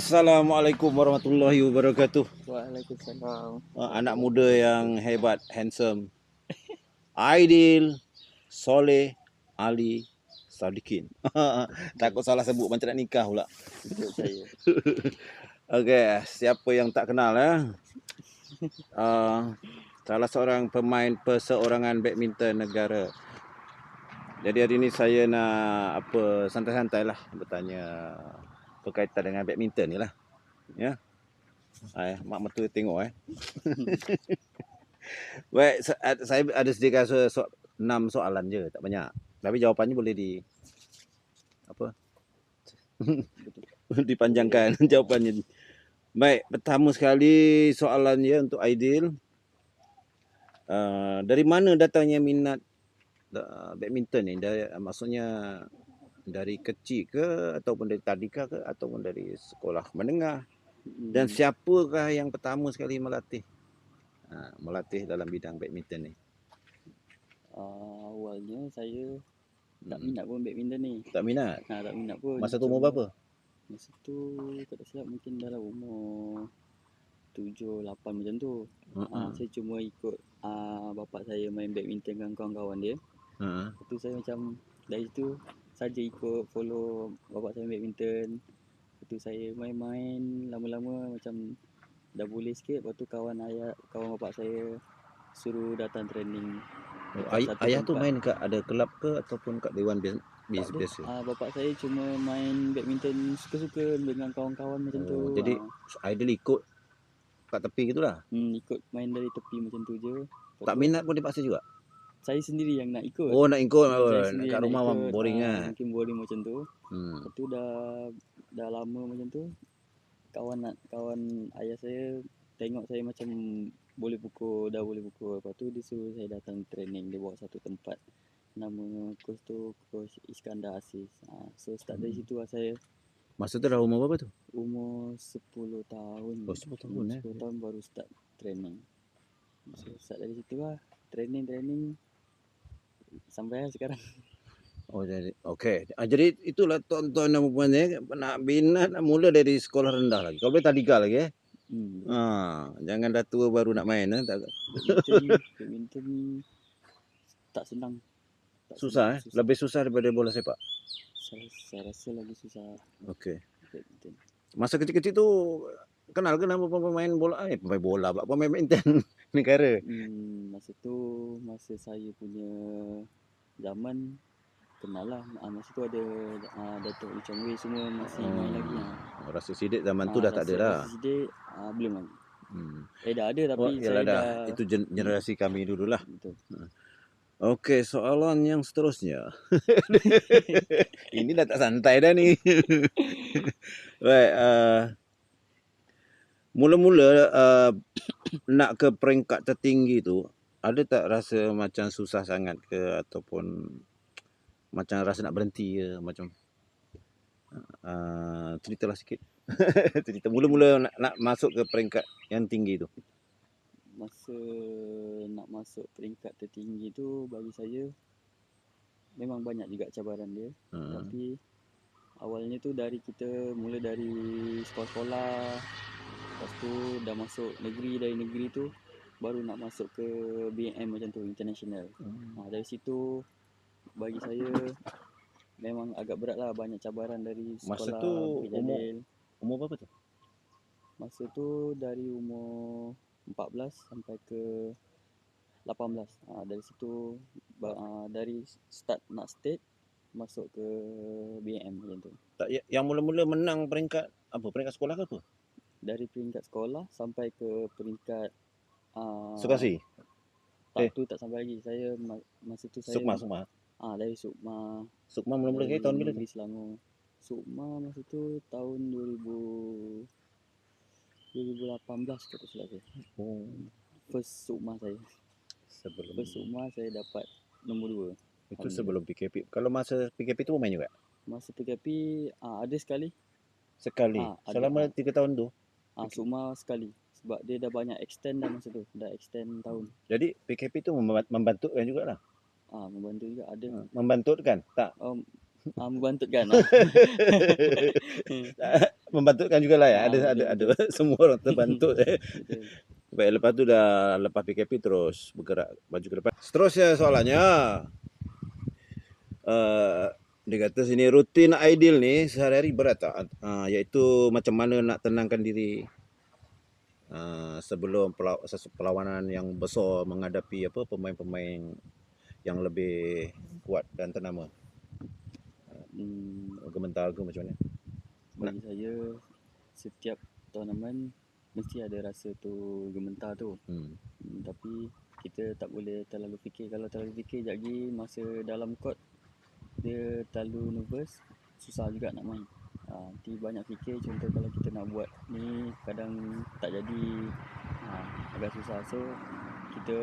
Assalamualaikum warahmatullahi wabarakatuh. Waalaikumsalam. Anak muda yang hebat, handsome, Aidil, Soleh, Ali, Sadikin. Takut salah sebut macam nak nikah pula. Untuk saya. Okey, siapa yang tak kenal salah seorang pemain perseorangan badminton negara. Jadi hari ini saya nak santai-santai lah bertanya berkaitan dengan badminton ni lah. Ya. Mak mertua tengok Baik, saya ada sediakan 6 soalan je, tak banyak. Tapi jawapannya boleh dipanjangkan jawapannya. Baik, pertama sekali soalannya untuk Aidil. Dari mana datangnya minat badminton ni? Maksudnya dari kecil ke, ataupun dari tadika ke, ataupun dari sekolah menengah? Dan siapakah yang pertama sekali melatih dalam bidang badminton ni? Awalnya saya tak minat pun badminton ni. Tak minat? Tak minat pun. Masa tu umur berapa? Masa tu tak silap mungkin dalam umur 7, 8 macam tu. Saya cuma ikut bapak saya main badminton dengan kawan-kawan dia. Lepas tu saya macam dari situ saja ikut follow bapak saya main badminton. Lepas tu saya main-main, lama-lama macam dah boleh sikit. Lepas tu kawan bapak saya suruh datang training. Ayah tu main kat ada kelab ke ataupun kat dewan biasa? Bapak saya cuma main badminton suka-suka dengan kawan-kawan macam tu. Jadi Aidil ikut kat tepi gitulah. Ikut main dari tepi macam tu je. Tak minat pun dipaksa juga? Saya sendiri yang nak ikut. Oh, nak ikut. Kat Nak rumah ikut, boring kan? mungkin boring macam tu. Lepas tu dah lama macam tu. Kawan ayah saya tengok saya macam boleh pukul. Lepas tu dia suruh saya datang training. Dia bawa satu tempat. Nama coach tu Coach Iskandar Aziz. So start dari situ lah saya. Masa tu dah umur berapa tu? Umur 10 tahun. 10 tahun 10 tahun baru start training. So start dari situ lah. Training sampai sekarang. Jadi okey. Jadi itulah tuan-tuan dan puan nak minat mula dari sekolah rendah lagi. Kalau boleh tadika lagi jangan dah tua baru nak main Badminton tak senang. Susah. Lebih susah daripada bola sepak. Saya rasa lagi susah. Okey. Badminton. Masa kecil-kecil tu kenal ke nama pemain bola? Pemain bola pula, pemain badminton negara. Masa saya punya zaman kenal lah. Masa tu ada Datuk Lee Chong Wei semua masih main lagi. Rasa Sidik zaman tu dah tak ada dah. Rasa Sidik belum lagi. Dah ada tapi saya dah. Itu generasi kami dululah. Betul. Okey, soalan yang seterusnya. Ini dah tak santai dah ni. Baik, mula-mula nak ke peringkat tertinggi tu, ada tak rasa macam susah sangat ke ataupun macam rasa nak berhenti ke macam ceritalah sikit. Cerita mula-mula nak masuk ke peringkat yang tinggi tu. Masa nak masuk peringkat tertinggi tu bagi saya memang banyak juga cabaran dia. Tapi awalnya tu mula dari sekolah-sekolah. Lepas tu dah masuk negeri, dari negeri tu baru nak masuk ke BM macam tu, international. Dari situ bagi saya memang agak berat lah, banyak cabaran dari sekolah. Masa tu umur berapa tu? Masa tu dari umur 14 sampai ke 18. Dari situ dari start nak state masuk ke BM macam tu. Yang mula-mula menang peringkat sekolah ke apa? Dari peringkat sekolah sampai ke peringkat Sukasi? Tu tak sampai lagi. Saya masa tu saya Sukma. Dari Sukma. Sukma mula-mula kali tahun bila tu? Selangor. Sukma masa tu tahun 2018 kata silap saya. First Sukma saya. First Sukma saya dapat nombor 2. Itu sebelum PKP. Kalau masa PKP tu main juga? Masa PKP ada sekali. Selama 3 tahun tu? Sukma sekali. Sebab dia dah banyak extend dah masa tu. Dah extend tahun. Jadi PKP tu membantukan jugalah? Membantu juga ada. Membantu kan? Tak? membantutkan lah. Membantutkan jugalah ya. Betul, Ada betul. semua orang terbantut. Betul. Baik, lepas tu dah lepas PKP terus bergerak maju ke depan. Seterusnya soalannya, dia kata sini rutin ideal ni sehari-hari berat tak? Iaitu macam mana nak tenangkan diri sebelum perlawanan yang besar menghadapi pemain-pemain yang lebih kuat dan ternama. Gementar ke macam mana? Bagi saya, setiap tournament mesti ada rasa tu gementar tu. Tapi kita tak boleh terlalu fikir. Kalau terlalu fikir sekejap lagi masa dalam court dia terlalu nervous, susah juga nak main. Nanti banyak fikir, contoh kalau kita nak buat ni kadang tak jadi, agak susah. So kita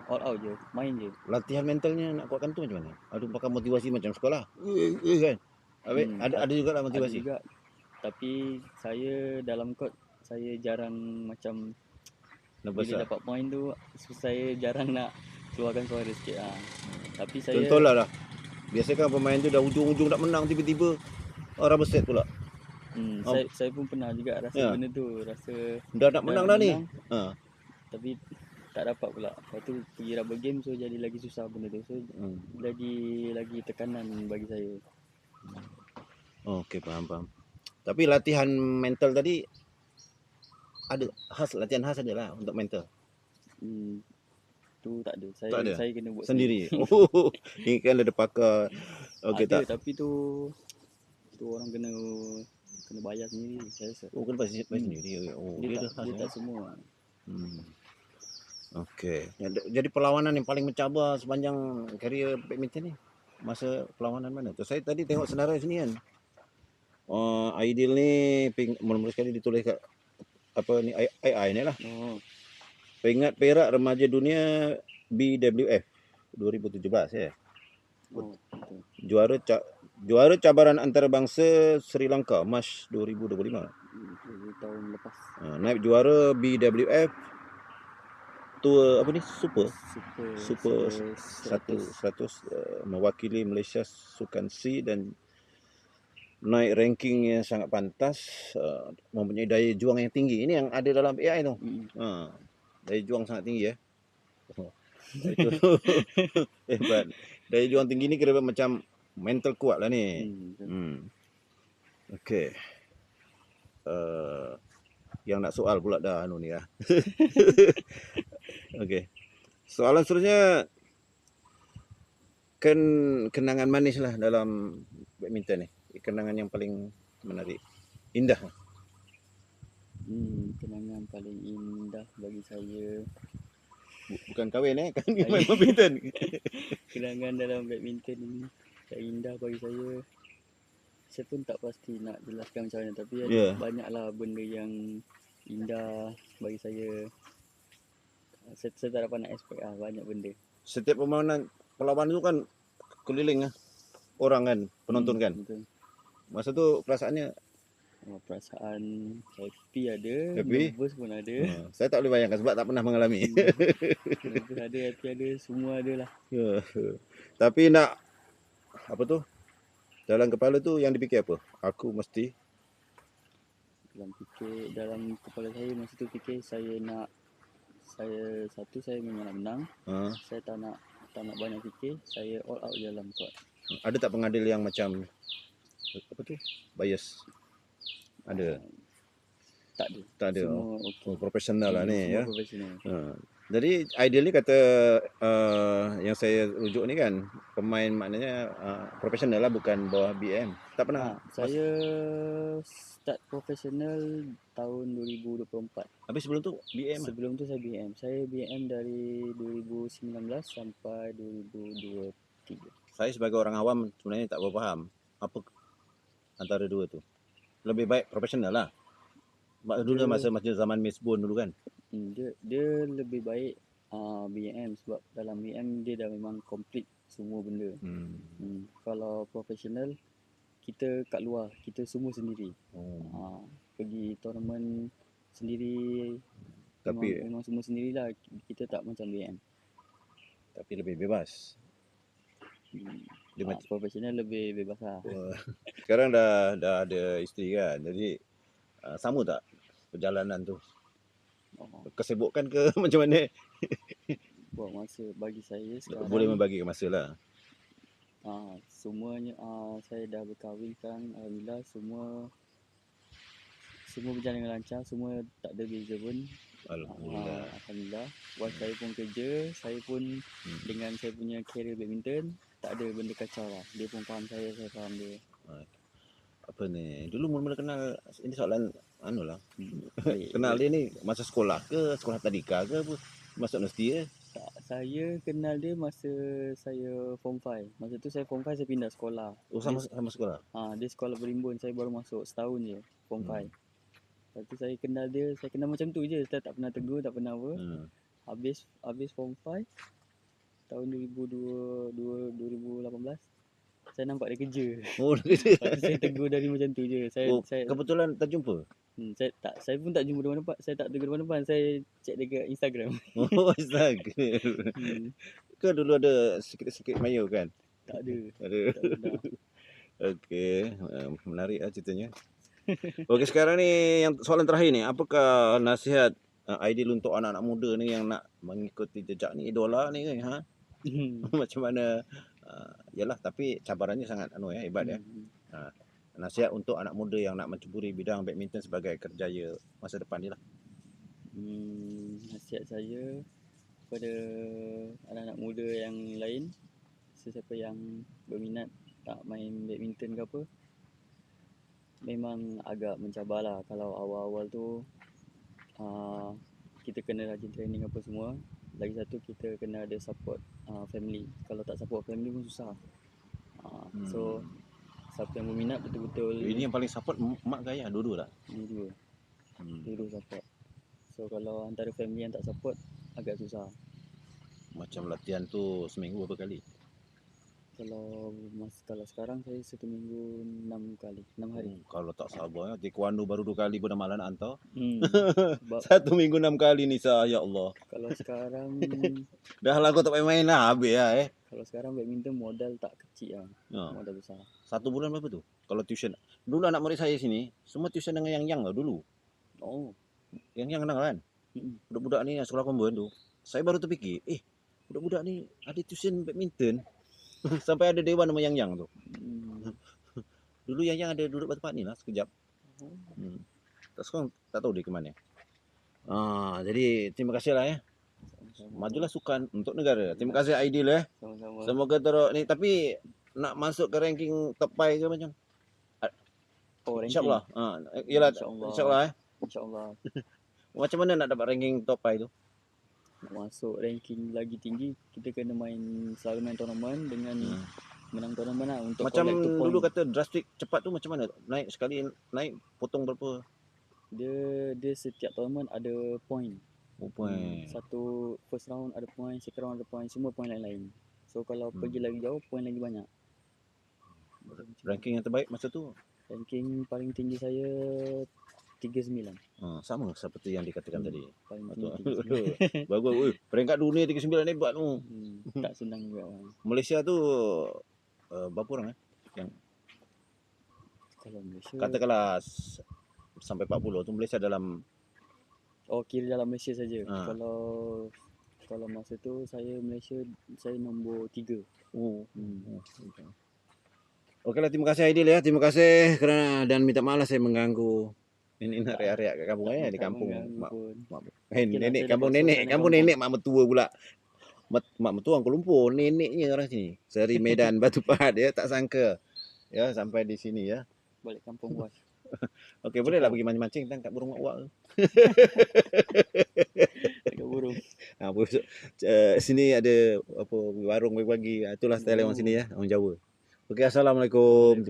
all out je, main je. Latihan mentalnya nak kuatkan tu macam mana? Ada pakai motivasi macam sekolah? Kan? Habis ada juga lah motivasi. Ada juga. Tapi saya dalam court saya jarang macam Nervous bila dapat point tu saya jarang nak keluarkan suara sikit. Tapi saya contohlah biasakan pemain tu dah ujung-ujung nak menang tiba-tiba orang berset pula. Saya pun pernah juga rasa benda tu, rasa dah nak menang dah ni. Tapi tak dapat pula. Lepas tu pergi rubber game, so jadi lagi susah benda tu. So lagi tekanan bagi saya. Okey, faham. Tapi latihan mental tadi ada latihan khas adalah untuk mental. Tu tak ada. Saya kena buat sendiri. Ini kan ada pakar. Okey, ada, tak. tapi tu orang kena bayar sendiri, saya rasa. Kena bayar sendiri. Dia tak semua. Okey. Jadi perlawanan yang paling mencabar sepanjang karier badminton ni masa perlawanan mana tu? Saya tadi tengok senarai sini kan. Ideal ni mula-mula sekali ditulis kat AI ni lah. Peringkat perak remaja dunia BWF 2017 ya. Juara cabaran antarabangsa Sri Lanka Mac 2025. Tahun lepas. Naib juara BWF Tour Super 100 mewakili Malaysia Sukan C dan naik ranking yang sangat pantas, mempunyai daya juang yang tinggi. Ini yang ada dalam AI tu. Daya juang sangat tinggi ya. Itu hebat. Daya juang tinggi ni kira macam mental kuat lah ni. Okey. Yang nak soal pula dah ni lah. Okey. Soalan seterusnya, kenangan manis lah dalam badminton ni. Kenangan yang paling menarik, indah. Kenangan paling indah bagi saya bukan kahwin kan main badminton. Kenangan dalam badminton ni yang indah bagi saya pun tak pasti nak jelaskan macam mana, tapi banyaklah benda yang indah bagi saya. Saya tak dapat nak expect banyak benda. Setiap perlawanan tu kan keliling orang kan, penonton kan. Betul. Masa tu perasaannya perasaan happy ada, nervous pun ada. Saya tak boleh bayangkan sebab tak pernah mengalami. Nervous ada, happy ada, semua ada lah. Tapi nak dalam kepala tu yang dipikir apa? Aku mesti dalam kepala saya masa tu fikir saya memang nak menang. Saya tak nak banyak fikir, saya all out dalam court. Ada tak pengadil yang macam bias? Ada? Tak ada. Semua profesional lah ni ya. Profesional. Jadi ideal ni kata yang saya rujuk ni kan, pemain maknanya profesional lah, bukan bawah BM. Tak pernah. Saya start profesional tahun 2024. Habis sebelum tu BM? Sebelum tu saya BM. Saya BM dari 2019 sampai 2023. Saya sebagai orang awam sebenarnya tak berfaham apa antara dua tu. Lebih baik profesional lah. Dulu masa zaman Miss Bone dulu kan. Dia lebih baik BM sebab dalam BM dia dah memang complete semua benda. Kalau profesional kita kat luar, kita semua sendiri. Pergi tournament sendiri, tapi memang semua sendirilah. Kita tak macam BM. Tapi lebih bebas. Dia macam Profesional lebih bebas lah. sekarang dah ada isteri kan. Jadi sama tak perjalanan tu? Kesibukan ke macam mana? Buat masa bagi saya sekarang Boleh membagi masa lah. semuanya saya dah berkahwin sekarang, alhamdulillah semua berjalan dengan lancar, semua tak ada beza pun. Alhamdulillah. Alhamdulillah. Wife saya pun kerja, saya pun dengan saya punya career badminton tak ada benda kacau lah. Dia pun faham saya faham dia. Apa ni? Dulu mula-mula kenal, ini soalan lah. Baik. Kenal dia ni masa sekolah ke, sekolah tadika ke apa? Masuk universiti ke? Tak, saya kenal dia masa saya form 5. Masa tu saya form 5 saya pindah sekolah. Oh, sama sekolah. Dia sekolah berimbun, saya baru masuk setahun je form 5. Lepas tu saya kenal dia, saya kenal macam tu je, saya tak pernah tegur, tak pernah apa. Habis form 5 tahun 2018 saya nampak dia kerja. Oh, kerja. Lepas tu saya tegur dari macam tu je. Saya kebetulan terjumpa. Saya pun tak jumpa depan-depan, saya tak tegur depan-depan, saya check dekat Instagram. Oh, Instagram. Ke dulu ada sikit-sikit mayu kan? Tak ada. Ada. Tak pernah. Okey, menarik lah ceritanya. Okey, sekarang ni yang soalan terakhir ni, apakah nasihat ideal untuk anak-anak muda ni yang nak mengikuti jejak ni, idola ni kan? Macam mana? Yalah, tapi cabarannya sangat hebat ya. Nasihat untuk anak muda yang nak menceburi bidang badminton sebagai kerjaya masa depan ni lah. Nasihat saya kepada anak-anak muda yang lain, sesiapa yang berminat tak main badminton ke apa, memang agak mencabarlah. Kalau awal-awal tu kita kena rajin training apa semua. Lagi satu, kita kena ada support family. Kalau tak support family pun susah. So siapa yang berminat betul-betul, ini yang paling support mak ke ayah? Dua-dua tak? Dua-dua support. So kalau antara family yang tak support agak susah. Macam latihan tu seminggu berapa kali? Kalau sekarang saya satu minggu 6 hari. Kalau tak sabar ya, taekwondo baru 2 kali pun dah malah nak hantar. Sebab Satu minggu 6 kali ni ya Allah. kalau sekarang Dah lah kau tak payah main lah, habis lah Kalau sekarang badminton modal tak kecil lah. Modal besar. 1 bulan berapa tu? Kalau tuition. Dulu anak murid saya sini semua tuition dengan yang lah dulu. Oh, yang kenal kan? Budak-budak ni sekolah kombon tu. Saya baru terfikir, budak-budak ni ada tuition badminton. Sampai ada dewan nama yang tu. Dulu yang ada duduk tempat ni lah sekejap. Tak sekarang tak tahu dia ke mana. Jadi terima kasih lah ya. Majulah sukan untuk negara. Terima kasih Aidil ya. Sama-sama. Semoga teruk ni, tapi nak masuk ke ranking top 5 ke macam? Oh, ranking. InsyaAllah. Yalah, insyaAllah InsyaAllah. Macam mana nak dapat ranking top 5 tu? Nak masuk ranking lagi tinggi, kita kena selalu main tournament dengan menang tournament lah untuk macam collect tu point. dulu kata drastik cepat tu macam mana? Naik sekali naik potong berapa? Dia setiap tournament ada point. Point. Satu first round ada point, second round ada point, semua point lain-lain. So kalau pergi lagi jauh, point lagi banyak. Ranking yang terbaik masa tu? Ranking paling tinggi saya 39. Sama seperti yang dikatakan tadi. Paling tinggi 39. Bagus. Peringkat dunia 39 hebat tu. Tak senang juga. Malaysia tu berapa orang yang kalau Malaysia katakanlah sampai 40 tu Malaysia dalam kira dalam Malaysia saja. Kalau masa tu Malaysia saya nombor 3. Okeylah, terima kasih Aidil ya. Terima kasih kerana dan minta maaf saya mengganggu. Ini nak reak-reak kat kampung di kampung mak. Nenek kampung nenek mak mertua pula. Mak mertua orang Kuala Lumpur, neneknya orang sini. Seri Medan Batu Pahat ya, tak sangka. Ya sampai di sini ya. Balik kampung bos. Okey, bolehlah pergi mancing-mancing tangkap burung wak-wak tu. Tangkap burung. Sini ada warung pagi-pagi. Itulah style orang sini ya, orang Jawa. Okey, assalamualaikum.